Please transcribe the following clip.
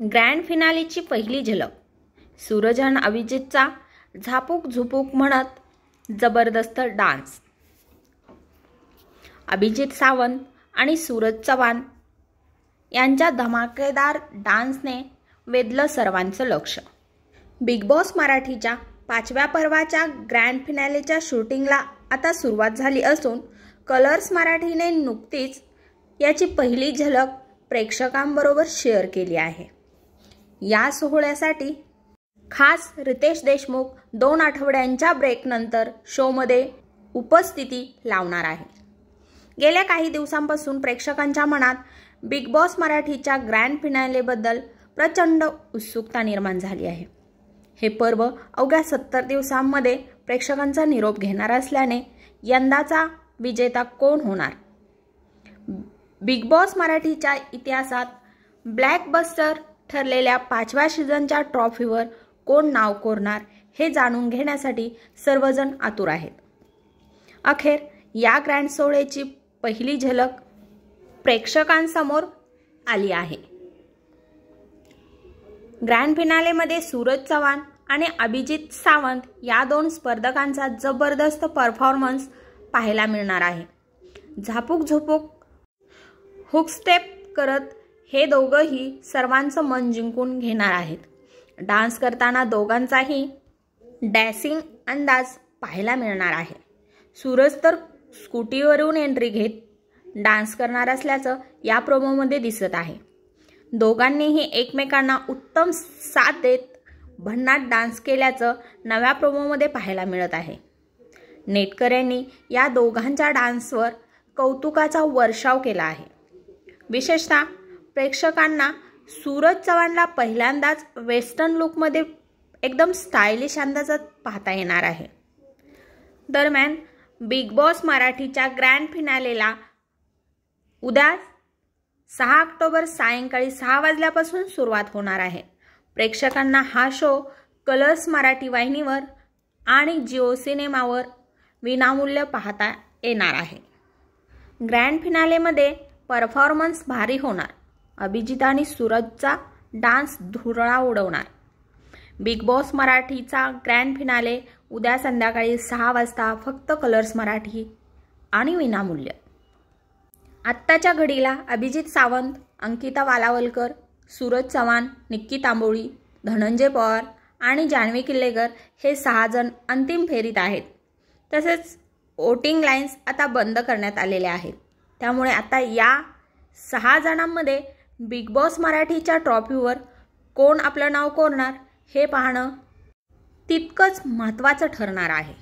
Grand फिनालेची पहिली झलक. सूरज आणि अभिजितचा झापूक झुपूक म्हणत जबरदस्त डान्स. अभिजित सावंत आणि सूरज चव्हाण यांच्या धमाकेदार डान्सने वेधलं सर्वांचं लक्ष. बिग बॉस मराठीच्या 5व्या पर्वाच्या ग्रँड फिनालेच्या शूटिंगला आता सुरुवात झाली असून कलर्स मराठीने नुकतीच याची पहिली झलक प्रेक्षकांबरोबर शेअर केली आहे. या सोहळ्यासाठी खास रितेश देशमुख 2 आठवड्यांच्या ब्रेकनंतर शोमध्ये उपस्थिती लावणार आहे. गेल्या काही दिवसांपासून प्रेक्षकांच्या मनात बिग बॉस मराठीच्या ग्रँड फिनालेबद्दल प्रचंड उत्सुकता निर्माण झाली आहे. हे पर्व अवघ्या 70 दिवसांमध्ये प्रेक्षकांचा निरोप घेणार असल्याने यंदाचा विजेता कोण होणार? बिग बॉस मराठीच्या इतिहासात ब्लॅकबस्टर ठरलेल्या 5व्या सीझनच्या ट्रॉफीवर कोण नाव कोरणार हे जाणून घेण्यासाठी सर्वजण आतुर आहेत. अखेर या ग्रँड सोहळ्याची पहिली झलक प्रेक्षकांसमोर आली आहे. ग्रँड फिनालेमध्ये सूरज चव्हाण आणि अभिजित सावंत या 2 स्पर्धकांचा जबरदस्त परफॉर्मन्स पाहायला मिळणार आहे. झापूक झुपूक हुकस्टेप करत हे दोघंही सर्वांचं मन जिंकून घेणार आहेत. डान्स करताना दोघांचाही डॅसिंग अंदाज पाहायला मिळणार आहे. सूरज तर स्कूटीवरून एंट्री घेत डान्स करणार असल्याचं या प्रोमोमध्ये दिसत आहे. दोघांनीही एकमेकांना उत्तम साथ देत भन्नाट डान्स केल्याचं नव्या प्रोमोमध्ये पाहायला मिळत आहे. नेटकऱ्यांनी या दोघांच्या डान्सवर कौतुकाचा वर्षाव केला आहे. विशेषतः प्रेक्षकांना सूरज चव्हाणला पहिल्यांदाच वेस्टर्न लुकमध्ये एकदम स्टायलिश अंदाजात पाहता येणार आहे. दरम्यान बिग बॉस मराठीच्या ग्रँड फिनालेला उद्या 6 ऑक्टोबर सायंकाळी 6 वाजल्यापासून सुरुवात होणार आहे. प्रेक्षकांना हा शो कलर्स मराठी वाहिनीवर आणि जिओ सिनेमावर विनामूल्य पाहता येणार आहे. ग्रँड फिनालेमध्ये परफॉर्मन्स भारी होणार. अभिजित आणि सूरजचा डान्स धुरळा उडवणार. बिग बॉस मराठीचा ग्रँड फिनाले उद्या संध्याकाळी 6 वाजता फक्त कलर्स मराठी आणि विनामूल्य. आत्ताच्या घडीला अभिजित सावंत, अंकिता वालावलकर, सूरज चव्हाण, निक्की तांबोळी, धनंजय पवार आणि जान्हवी किल्लेकर हे 6 जण अंतिम फेरीत आहेत. तसेच वोटिंग लाईन्स आता बंद करण्यात आलेल्या आहेत. त्यामुळे आता या 6 जणांमध्ये बिग बॉस मराठीच्या ट्रॉफीवर कोण आपलं नाव कोरणार हे पाहणं तितकंच महत्त्वाचं ठरणार आहे.